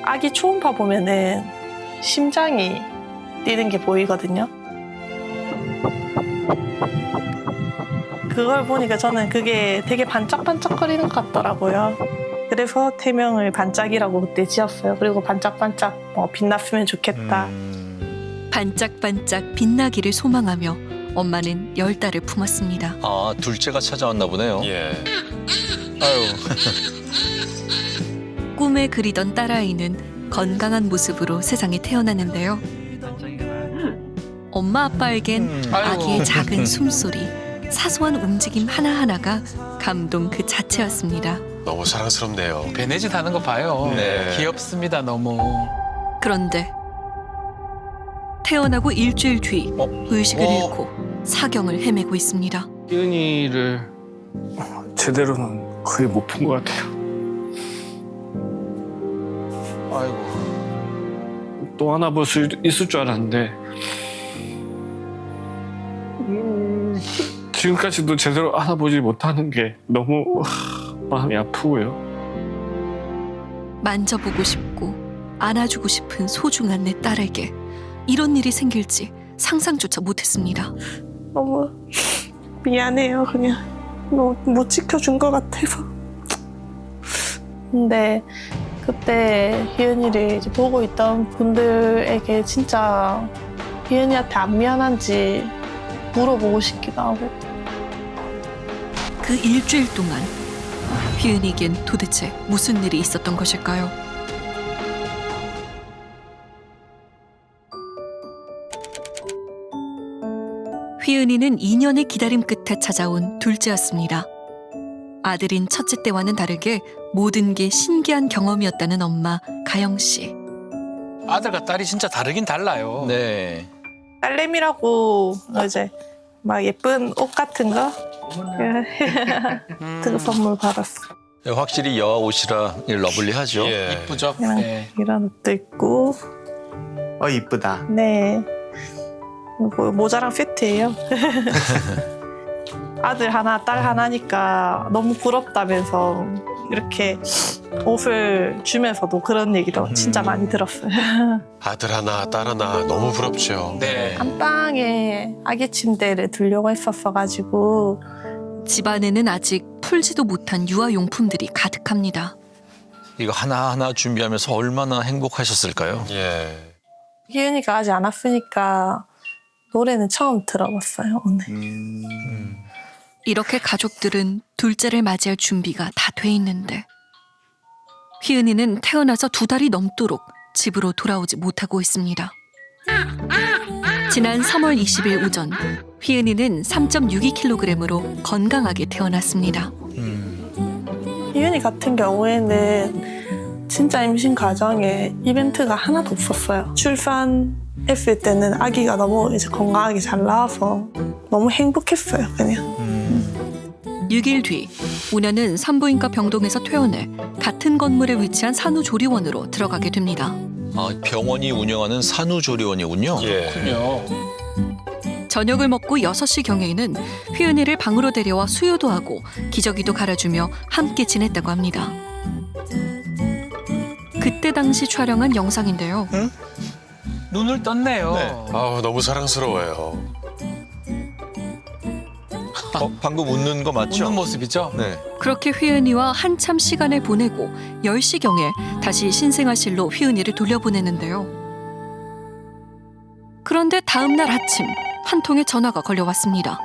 아기 초음파 보면은 심장이 뛰는 게 보이거든요. 그걸 보니까 저는 그게 되게 반짝반짝거리는 것 같더라고요. 그래서 태명을 반짝이라고 그때 지었어요. 그리고 반짝반짝 빛났으면 좋겠다. 반짝반짝 빛나기를 소망하며 엄마는 10달을 품었습니다. 아, 둘째가 찾아왔나 보네요. 예. 아유. 꿈에 그리던 딸아이는 건강한 모습으로 세상에 태어났는데요. 엄마 아빠에겐 아기의 작은 숨소리, 사소한 움직임 하나하나가 감동 그 자체였습니다. 너무 사랑스럽네요. 베네짓 하는 거 봐요. 네. 귀엽습니다, 너무. 그런데 태어나고 일주일 뒤 의식을 잃고 사경을 헤매고 있습니다. 희은이를 제대로는 거의 못 본 것 같아요. 아이고. 또 하나 볼 수 있을 줄 알았는데 지금까지도 제대로 안아보지 못하는 게 너무 마음이 아프고요. 만져보고 싶고 안아주고 싶은 소중한 내 딸에게 이런 일이 생길지 상상조차 못했습니다. 너무 미안해요. 그냥 너무 못 지켜준 것 같아서. 근데 그때 희은이를 이제 보고 있던 분들에게 진짜 희은이한테 안 미안한지 물어보고 싶기도 하고. 그 일주일 동안 휘은이에겐 도대체 무슨 일이 있었던 것일까요? 휘은이는 2년의 기다림 끝에 찾아온 둘째였습니다. 아들인 첫째 때와는 다르게 모든 게 신기한 경험이었다는 엄마 가영 씨. 아들과 딸이 진짜 다르긴 달라요. 네. 딸내미라고 이제 막 예쁜 옷 같은 거 그 선물 받았어. 확실히 여아 옷이라 러블리하죠. 예. 이쁘죠? 그냥 네. 이런 옷도 있고. 이쁘다. 네. 그리고 모자랑 세트예요. 아들 하나, 딸 하나니까 너무 부럽다면서 이렇게 옷을 주면서도 그런 얘기도 진짜 많이 들었어요. 아들 하나, 딸 하나 너무 부럽죠. 네. 안방에 아기 침대를 두려고 했었어가지고 집안에는 아직 풀지도 못한 유아용품들이 가득합니다. 이거 하나하나 준비하면서 얼마나 행복하셨을까요? 예. 희은이가 아직 안 왔으니까 노래는 처음 들어봤어요, 오늘. 이렇게 가족들은 둘째를 맞이할 준비가 다 돼 있는데 휘은이는 태어나서 2달이 넘도록 집으로 돌아오지 못하고 있습니다. 지난 3월 20일 오전 휘은이는 3.62kg으로 건강하게 태어났습니다. 희은이 같은 경우에는 진짜 임신 과정에 이벤트가 하나도 없었어요. 출산했을 때는 아기가 너무 이제 건강하게 잘 나와서 너무 행복했어요, 그냥. 6일 뒤 우녀는 산부인과 병동에서 퇴원해 같은 건물에 위치한 산후조리원으로 들어가게 됩니다. 아, 병원이 운영하는 산후조리원이군요. 예. 그렇군요. 저녁을 먹고 6시 경에는 휘은이를 방으로 데려와 수유도 하고 기저귀도 갈아주며 함께 지냈다고 합니다. 그때 당시 촬영한 영상인데요. 눈을 떴네요. 네. 아우, 너무 사랑스러워요. 방금 웃는 거 맞죠? 웃는 모습이죠? 네. 그렇게 휘은이와 한참 시간을 보내고 10시 경에 다시 신생아실로 휘은이를 돌려보내는데요. 그런데 다음 날 아침 한 통의 전화가 걸려왔습니다.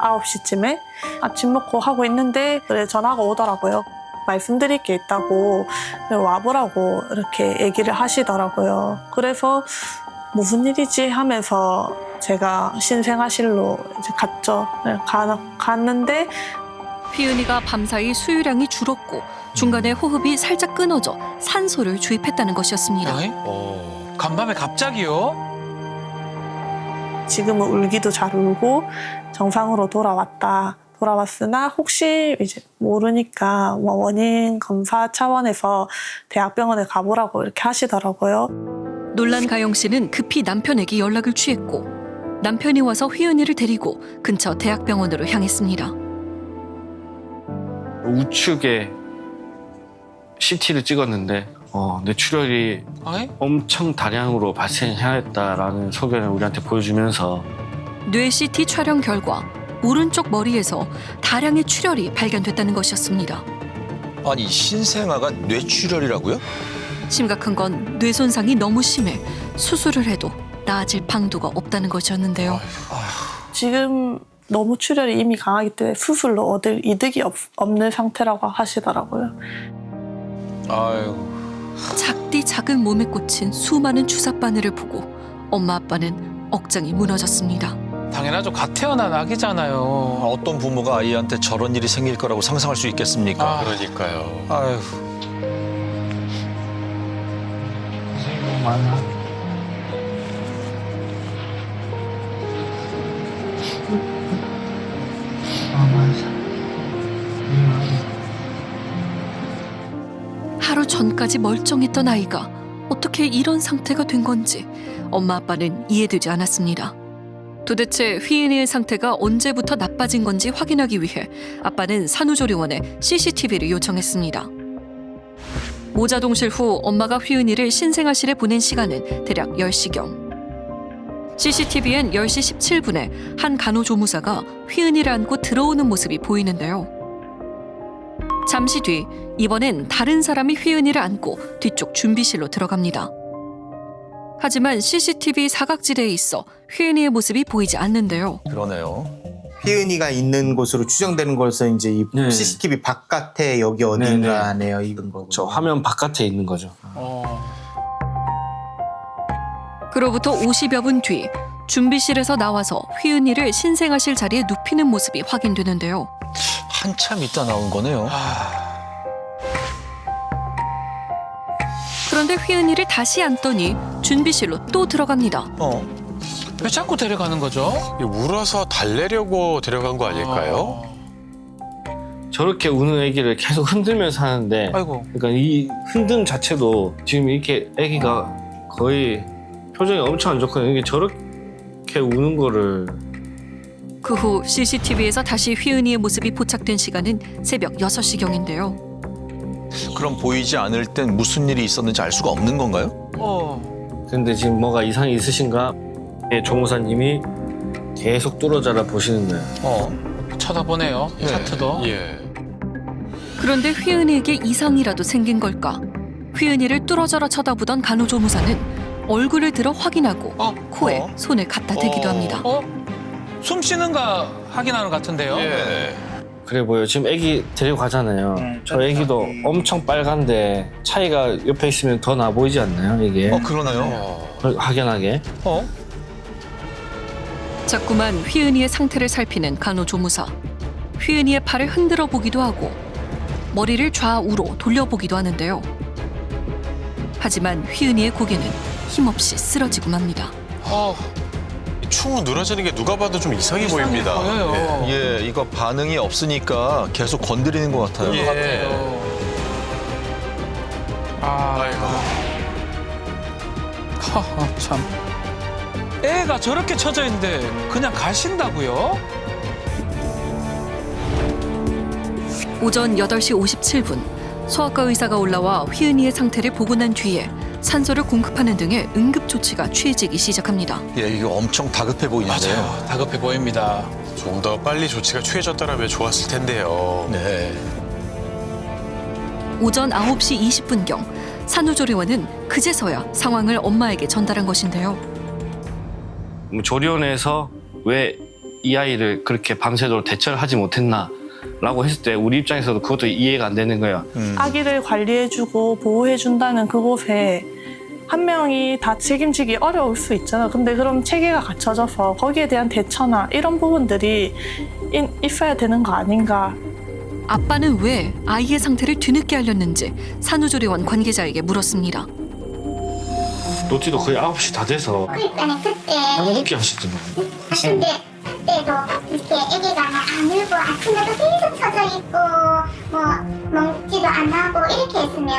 9시쯤에 아침 먹고 하고 있는데 그래 전화가 오더라고요. 말씀드릴 게 있다고 와보라고 이렇게 얘기를 하시더라고요. 그래서 무슨 일이지 하면서 제가 신생아실로 이제 갔죠. 갔는데 휘은이가 밤사이 수유량이 줄었고 중간에 호흡이 살짝 끊어져 산소를 주입했다는 것이었습니다. 네? 간밤에 갑자기요? 지금은 울기도 잘 울고 정상으로 돌아왔으나 혹시 이제 모르니까 원인 검사 차원에서 대학병원에 가보라고 이렇게 하시더라고요. 놀란 가영 씨는 급히 남편에게 연락을 취했고 남편이 와서 휘은이를 데리고 근처 대학병원으로 향했습니다. 우측에 CT를 찍었는데 뇌출혈이 어이? 엄청 다량으로 발생하였다라는 소견을 우리한테 보여주면서 뇌 CT 촬영 결과 오른쪽 머리에서 다량의 출혈이 발견됐다는 것이었습니다. 아니 신생아가 뇌출혈이라고요? 심각한 건 뇌 손상이 너무 심해 수술을 해도 나아질 방도가 없다는 것이었는데요. 지금 너무 출혈이 이미 강하기 때문에 수술로 얻을 이득이 없는 상태라고 하시더라고요. 아유. 작디 작은 몸에 꽂힌 수많은 주사 바늘을 보고 엄마 아빠는 억장이 무너졌습니다. 당연하죠. 갓 태어난 아기잖아요. 어떤 부모가 아이한테 저런 일이 생길 거라고 상상할 수 있겠습니까? 아. 그러니까요. 아유. 하루 전까지 멀쩡했던 아이가 어떻게 이런 상태가 된 건지 엄마 아빠는 이해되지 않았습니다. 도대체 휘은이의 상태가 언제부터 나빠진 건지 확인하기 위해 아빠는 산후조리원에 CCTV를 요청했습니다. 모자동실 후 엄마가 휘은이를 신생아실에 보낸 시간은 대략 10시경. CCTV엔 10시 17분에 한 간호조무사가 휘은이를 안고 들어오는 모습이 보이는데요. 잠시 뒤 이번엔 다른 사람이 휘은이를 안고 뒤쪽 준비실로 들어갑니다. 하지만 CCTV 사각지대에 있어 휘은이의 모습이 보이지 않는데요. 그러네요. 휘은이가 있는 곳으로 추정되는 곳은 이제 이 네. CCTV 바깥에 여기 어딘가 하네요. 이건 거고. 저 화면 바깥에 있는 거죠. 그로부터 50여 분 뒤 준비실에서 나와서 휘은이를 신생아실 자리에 눕히는 모습이 확인되는데요. 한참 있다 나온 거네요. 그런데 휘은이를 다시 안더니 준비실로 또 들어갑니다. 왜 자꾸 데려가는 거죠? 울어서 달래려고 데려간 거 아닐까요? 저렇게 우는 아기를 계속 흔들면서 하는데 아이고. 그러니까 이 흔듦 자체도 지금 이렇게 아기가 거의 표정이 엄청 안 좋거든요. 이게 저렇게 우는 거를 그 후 CCTV에서 다시 휘은이의 모습이 포착된 시간은 새벽 6시경인데요. 그럼 보이지 않을 땐 무슨 일이 있었는지 알 수가 없는 건가요? 근데 지금 뭐가 이상이 있으신가? 조무사님이 계속 뚫어져라 보시는 거예요. 쳐다보네요. 예. 차트도. 예. 그런데 휘은이에게 이상이라도 생긴 걸까? 휘은이를 뚫어져라 쳐다보던 간호조무사는 얼굴을 들어 확인하고 코에 손을 갖다 대기도 합니다. 숨 쉬는 거 확인하는 것 같은데요. 예. 그래 보여. 지금 아기 데리고 가잖아요. 저 아기도 엄청 빨간데 차이가 옆에 있으면 더 나 보이지 않나요? 이게 그러나요? 확연하게. 자꾸만 휘은이의 상태를 살피는 간호조무사. 휘은이의 팔을 흔들어 보기도 하고 머리를 좌우로 돌려보기도 하는데요. 하지만 휘은이의 고개는 힘없이 쓰러지고 맙니다. 축 늘어지는 게 누가 봐도 좀 이상해 보입니다. 보여요. 예, 이거 반응이 없으니까 계속 건드리는 것 같아요. 예. 아이고. 참. 애가 저렇게 쳐져 있는데 그냥 가신다고요? 오전 8시 57분 소아과 의사가 올라와 휘은이의 상태를 보고 난 뒤에 산소를 공급하는 등의 응급 조치가 취해지기 시작합니다. 예, 이거 엄청 다급해 보이는데요. 맞아요. 다급해 보입니다. 좀 더 빨리 조치가 취해졌더라면 좋았을 텐데요. 네. 오전 9시 20분경 산후조리원은 그제서야 상황을 엄마에게 전달한 것인데요. 조리원에서 왜 이 아이를 그렇게 밤새도록 대처를 하지 못했나라고 했을 때 우리 입장에서도 그것도 이해가 안 되는 거예요. 아기를 관리해주고 보호해준다는 그곳에 한 명이 다 책임지기 어려울 수 있잖아. 근데 그럼 체계가 갖춰져서 거기에 대한 대처나 이런 부분들이 있어야 되는 거 아닌가. 아빠는 왜 아이의 상태를 뒤늦게 알렸는지 산후조리원 관계자에게 물었습니다. 노티도 거의 9시 다 돼서 그러니까 그때 너무 늦게 하시더라고요. 근데 그때도 이렇게 아기가 안 울고 아침에도 계속 쳐져 있고 뭐 먹지도 안 하고 이렇게 했으면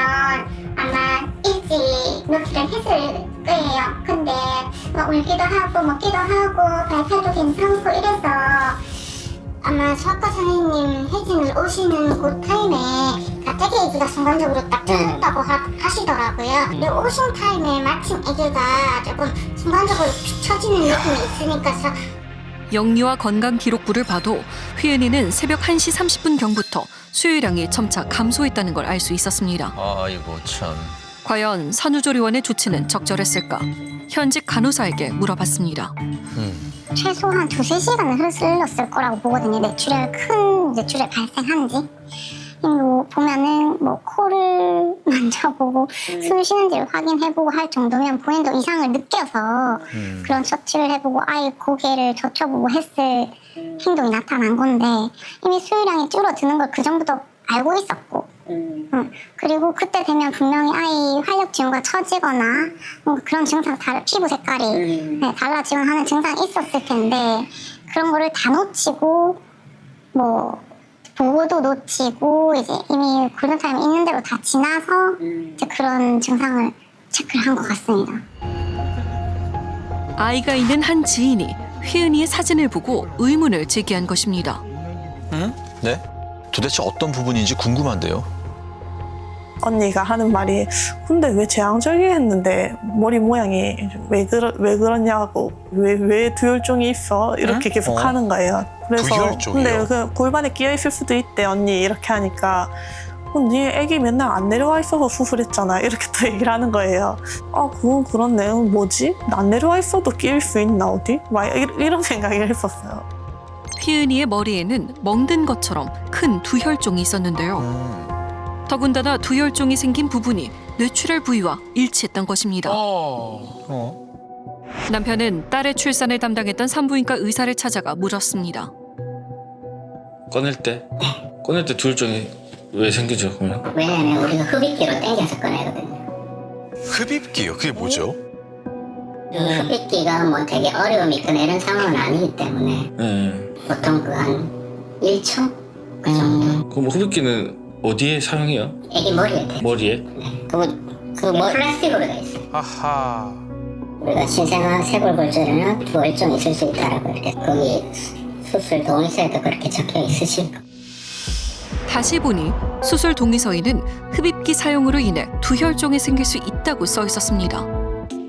아마 일찍 노출을 했을 거예요. 근데 뭐 울기도 하고 먹기도 하고 발탈도 괜찮고 이래서 아마 수학과 선생님 혜진을 오시는 그 타임에 갑자기 아기가 순간적으로 딱 터졌다고 하시더라고요. 근데 오신 타임에 마침 아기가 조금 순간적으로 피 처지는 느낌이 있으니까 영유아 건강 기록부를 봐도 휘은이는 새벽 1시 30분경부터 수유량이 점차 감소했다는 걸 알 수 있었습니다. 아이고 참. 과연 산후조리원의 조치는 적절했을까? 현직 간호사에게 물어봤습니다. 최소한 2-3시간은 흘렀을 거라고 보거든요. 뇌출혈, 큰 뇌출혈 발생한 지. 뭐 보면은 뭐 코를 만져보고 숨 쉬는지를 확인해보고 할 정도면 본인도 이상을 느껴서 그런 처치를 해보고 아이 고개를 젖혀보고 했을 행동이 나타난 건데 이미 수유량이 줄어드는 걸 그 전부터 알고 있었고 그리고 그때 되면 분명히 아이 활력 지원과 처지거나 뭔가 그런 증상, 피부 색깔이 달라지거나 하는 증상이 있었을 텐데 그런 거를 다 놓치고 뭐 보고도 놓치고 이제 이미 골든타임 있는 대로 다 지나서 이제 그런 증상을 체크를 한 것 같습니다. 아이가 있는 한 지인이 휘은이의 사진을 보고 의문을 제기한 것입니다. 네? 도대체 어떤 부분인지 궁금한데요. 언니가 하는 말이 근데 왜 제왕절개 했는데 머리 모양이 왜 그러냐고 왜 두혈종이 있어 이렇게 계속 하는 거예요. 그래서 두혈종이요? 근데 그 골반에 끼어 있을 수도 있대 언니 이렇게 하니까 니 애기 맨날 안 내려와 있어서 수술했잖아 이렇게 또 얘기를 하는 거예요. 아 그건 그렇네. 뭐지? 안 내려와 있어도 끼일 수 있나 어디? 막 이런 생각을 했었어요. 휘은이의 머리에는 멍든 것처럼 큰 두혈종이 있었는데요. 더군다나 두혈종이 생긴 부분이 뇌출혈 부위와 일치했던 것입니다. 남편은 딸의 출산을 담당했던 산부인과 의사를 찾아가 물었습니다. 꺼낼 때 두혈종이 왜 생기죠? 그러면? 왜냐면 우리가 흡입기로 당겨서 꺼내거든요. 흡입기요? 그게 뭐죠? 흡입기가 뭐 되게 어려움이 있거나 이런 상황은 아니기 때문에 네. 보통 그 한 1초? 그 정도. 그럼 흡입기는 어디에 사용해요? 애기 머리에 대. 머리에? 그거 플라스틱으로 돼 있어요. 아하. 우리가 신생아 쇄골골절이나 두혈종이 있을 수 있다라고 이렇게 거기 수술 동의서에도 그렇게 적혀 있으시고. 다시 보니 수술 동의서에는 흡입기 사용으로 인해 두혈종이 생길 수 있다고 써 있었습니다.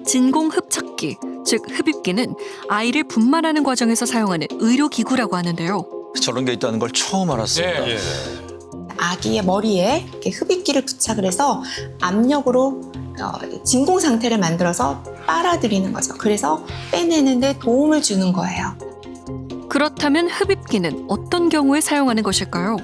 진공흡착기, 즉 흡입기는 아이를 분만하는 과정에서 사용하는 의료기구라고 하는데요. 저런 게 있다는 걸 처음 알았습니다. 예. 아기의 머리에 이렇게 흡입기를 부착을 해서 압력으로 진공 상태를 만들어서 빨아들이는 거죠. 그래서 빼내는 데 도움을 주는 거예요. 그렇다면 흡입기는 어떤 경우에 사용하는 것일까요?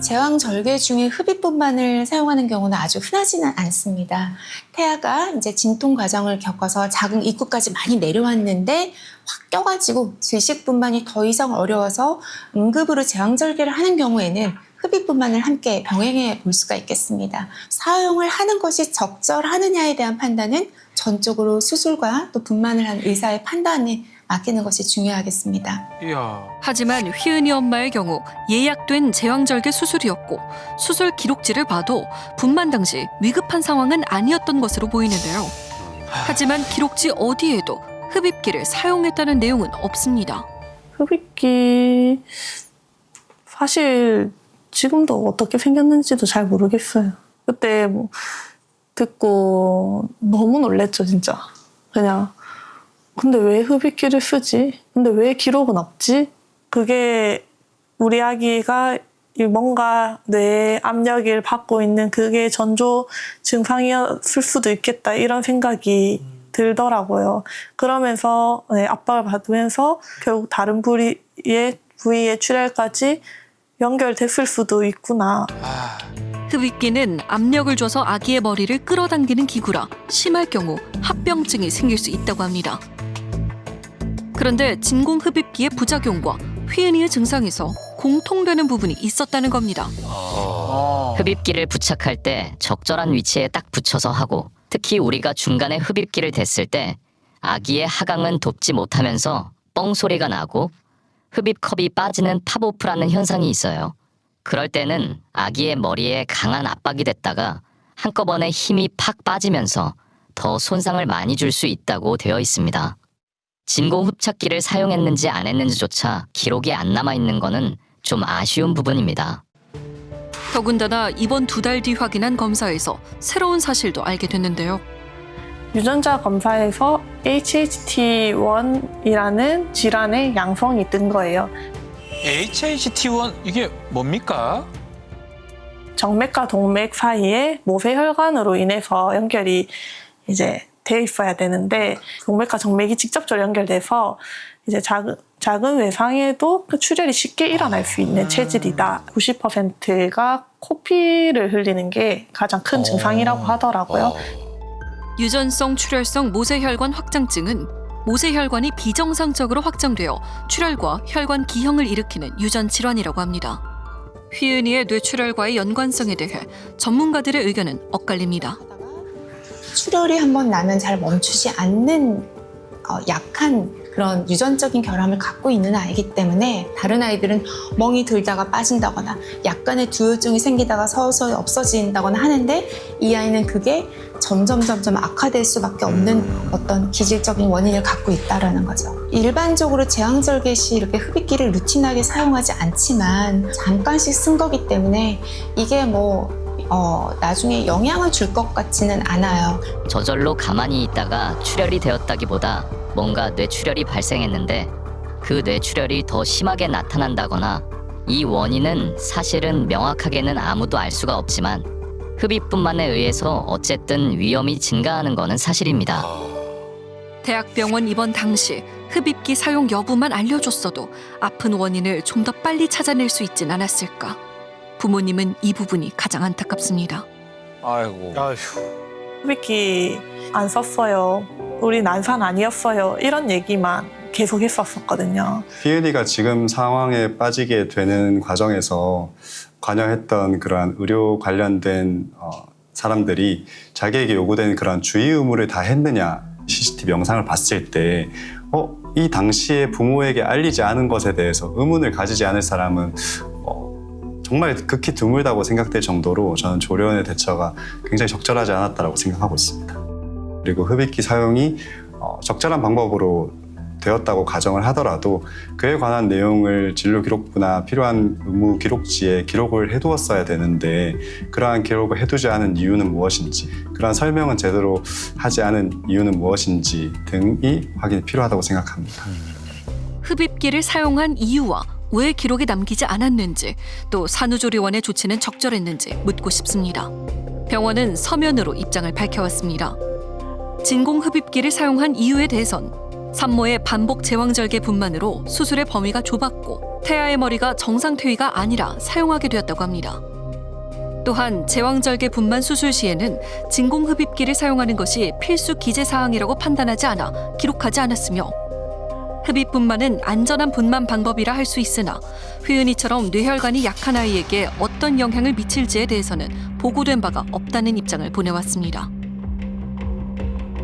제왕절개 중에 흡입분만을 사용하는 경우는 아주 흔하지는 않습니다. 태아가 이제 진통 과정을 겪어서 작은 입구까지 많이 내려왔는데 확 껴가지고 질식분만이 더 이상 어려워서 응급으로 제왕절개를 하는 경우에는 흡입분만을 함께 병행해 볼 수가 있겠습니다. 사용을 하는 것이 적절하느냐에 대한 판단은 전적으로 수술과 또 분만을 한 의사의 판단에 맡기는 것이 중요하겠습니다. 이야. 하지만 휘은이 엄마의 경우 예약된 제왕절개 수술이었고 수술 기록지를 봐도 분만 당시 위급한 상황은 아니었던 것으로 보이는데요. 하지만 기록지 어디에도 흡입기를 사용했다는 내용은 없습니다. 흡입기 사실 지금도 어떻게 생겼는지도 잘 모르겠어요. 그때 뭐 듣고 너무 놀랬죠 진짜. 그냥 근데 왜 흡입기를 쓰지? 근데 왜 기록은 없지? 그게 우리 아기가 뭔가 뇌 압력을 받고 있는 그게 전조 증상이었을 수도 있겠다 이런 생각이 들더라고요. 그러면서 압박을 받으면서 결국 다른 부위의 출혈까지 연결됐을 수도 있구나. 흡입기는 압력을 줘서 아기의 머리를 끌어당기는 기구라 심할 경우 합병증이 생길 수 있다고 합니다. 그런데 진공흡입기의 부작용과 휘은이의 증상에서 공통되는 부분이 있었다는 겁니다. 흡입기를 부착할 때 적절한 위치에 딱 붙여서 하고 특히 우리가 중간에 흡입기를 댔을 때 아기의 하강은 돕지 못하면서 뻥 소리가 나고 흡입컵이 빠지는 팝오프라는 현상이 있어요. 그럴 때는 아기의 머리에 강한 압박이 됐다가 한꺼번에 힘이 팍 빠지면서 더 손상을 많이 줄 수 있다고 되어 있습니다. 진공 흡착기를 사용했는지 안 했는지조차 기록이 안 남아 있는 거는 좀 아쉬운 부분입니다. 더군다나 이번 2달 뒤 확인한 검사에서 새로운 사실도 알게 됐는데요. 유전자 검사에서 HHT1이라는 질환의 양성이 뜬 거예요. HHT1 이게 뭡니까? 정맥과 동맥 사이에 모세혈관으로 인해서 연결이 이제 돼 있어야 되는데 동맥과 정맥이 직접적으로 연결돼서 이제 작은 외상에도 그 출혈이 쉽게 일어날 수 있는 체질이다. 90%가 코피를 흘리는 게 가장 큰 증상이라고 하더라고요. 유전성 출혈성 모세혈관 확장증은 모세혈관이 비정상적으로 확장되어 출혈과 혈관 기형을 일으키는 유전 질환이라고 합니다. 휘은이의 뇌출혈과의 연관성에 대해 전문가들의 의견은 엇갈립니다. 출혈이 한번 나면 잘 멈추지 않는 약한 그런 유전적인 결함을 갖고 있는 아이기 때문에 다른 아이들은 멍이 들다가 빠진다거나 약간의 두요증이 생기다가 서서히 없어진다거나 하는데 이 아이는 그게 점점 악화될 수밖에 없는 어떤 기질적인 원인을 갖고 있다는 거죠. 일반적으로 제왕절개 시 이렇게 흡입기를 루틴하게 사용하지 않지만 잠깐씩 쓴 거기 때문에 이게 나중에 영향을 줄 것 같지는 않아요. 저절로 가만히 있다가 출혈이 되었다기보다 뭔가 뇌출혈이 발생했는데 그 뇌출혈이 더 심하게 나타난다거나 이 원인은 사실은 명확하게는 아무도 알 수가 없지만 흡입뿐만에 의해서 어쨌든 위험이 증가하는 거는 사실입니다. 대학병원 입원 당시 흡입기 사용 여부만 알려줬어도 아픈 원인을 좀 더 빨리 찾아낼 수 있진 않았을까. 부모님은 이 부분이 가장 안타깝습니다. 아이고. 흡입기 안 썼어요. 우리 난산 아니었어요. 이런 얘기만 계속 했었거든요. 휘은이가 지금 상황에 빠지게 되는 과정에서 관여했던 그러한 의료 관련된 사람들이 자기에게 요구된 그런 주의 의무를 다 했느냐, CCTV 영상을 봤을 때 이 당시에 부모에게 알리지 않은 것에 대해서 의문을 가지지 않을 사람은 정말 극히 드물다고 생각될 정도로 저는 조련의 대처가 굉장히 적절하지 않았다고 생각하고 있습니다. 그리고 흡입기 사용이 적절한 방법으로 되었다고 가정을 하더라도 그에 관한 내용을 진료기록부나 필요한 의무 기록지에 기록을 해두었어야 되는데 그러한 기록을 해두지 않은 이유는 무엇인지, 그러한 설명은 제대로 하지 않은 이유는 무엇인지 등이 확인이 필요하다고 생각합니다. 흡입기를 사용한 이유와 왜 기록에 남기지 않았는지, 또 산후조리원의 조치는 적절했는지 묻고 싶습니다. 병원은 서면으로 입장을 밝혀왔습니다. 진공 흡입기를 사용한 이유에 대해선 산모의 반복 제왕절개 분만으로 수술의 범위가 좁았고 태아의 머리가 정상 퇴위가 아니라 사용하게 되었다고 합니다. 또한 제왕절개 분만 수술 시에는 진공 흡입기를 사용하는 것이 필수 기재 사항이라고 판단하지 않아 기록하지 않았으며 흡입 분만은 안전한 분만 방법이라 할 수 있으나 휘은이처럼 뇌혈관이 약한 아이에게 어떤 영향을 미칠지에 대해서는 보고된 바가 없다는 입장을 보내왔습니다.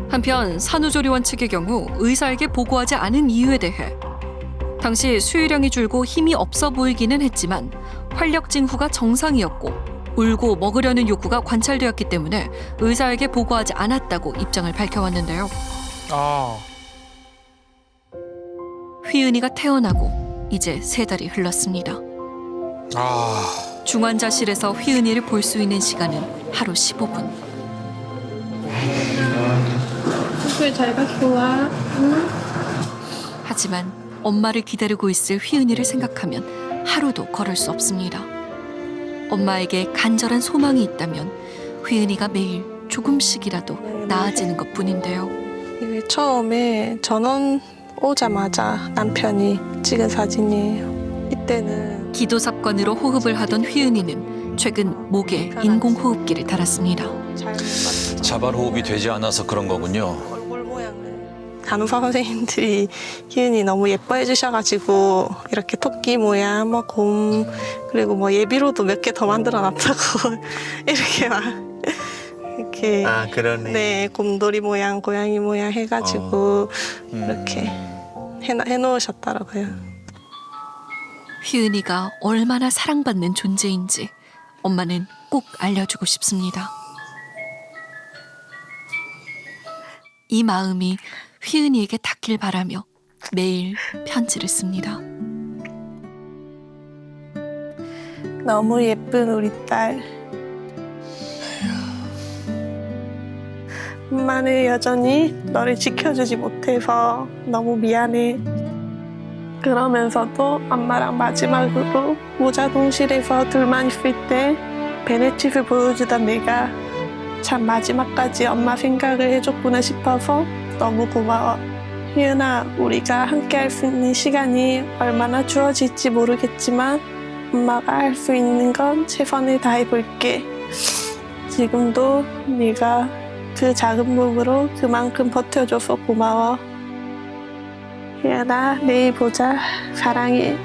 한편 산후조리원 측의 경우 의사에게 보고하지 않은 이유에 대해 당시 수유량이 줄고 힘이 없어 보이기는 했지만 활력 징후가 정상이었고 울고 먹으려는 욕구가 관찰되었기 때문에 의사에게 보고하지 않았다고 입장을 밝혀왔는데요. 휘은이가 태어나고 이제 3달이 흘렀습니다. 중환자실에서 휘은이를 볼 수 있는 시간은 하루 15분. 잘 갔다 와. 하지만 엄마를 기다리고 있을 휘은이를 생각하면 하루도 걸을 수 없습니다. 엄마에게 간절한 소망이 있다면 휘은이가 매일 조금씩이라도 나아지는 것뿐인데요. 이게 처음에 전원 오자마자 남편이 찍은 사진이에요. 이때는 기도삽관으로 호흡을 하던 휘은이는 최근 목에 인공호흡기를 달았습니다. 자발호흡이 되지 않아서 그런 거군요. 간호사 선생님들이 희은이 너무 예뻐해 주셔가지고 이렇게 토끼 모양, 곰, 그리고 예비로도 몇 개 더 만들어 놨다고 이렇게 막 이렇게 그러네. 네, 곰돌이 모양, 고양이 모양 해가지고 이렇게 해놓으셨더라고요. 휘은이가 얼마나 사랑받는 존재인지 엄마는 꼭 알려주고 싶습니다. 이 마음이 휘은이에게 닿길 바라며 매일 편지를 씁니다. 너무 예쁜 우리 딸. 엄마는 여전히 너를 지켜주지 못해서 너무 미안해. 그러면서도 엄마랑 마지막으로 모자동실에서 둘만 있을 때 베네칩을 보여주던 내가 참 마지막까지 엄마 생각을 해줬구나 싶어서 너무 고마워. 희은아, 우리가 함께 할 수 있는 시간이 얼마나 주어질지 모르겠지만 엄마가 할 수 있는 건 최선을 다해볼게. 지금도 네가 그 작은 몸으로 그만큼 버텨줘서 고마워. 희은아, 내일 보자. 사랑해.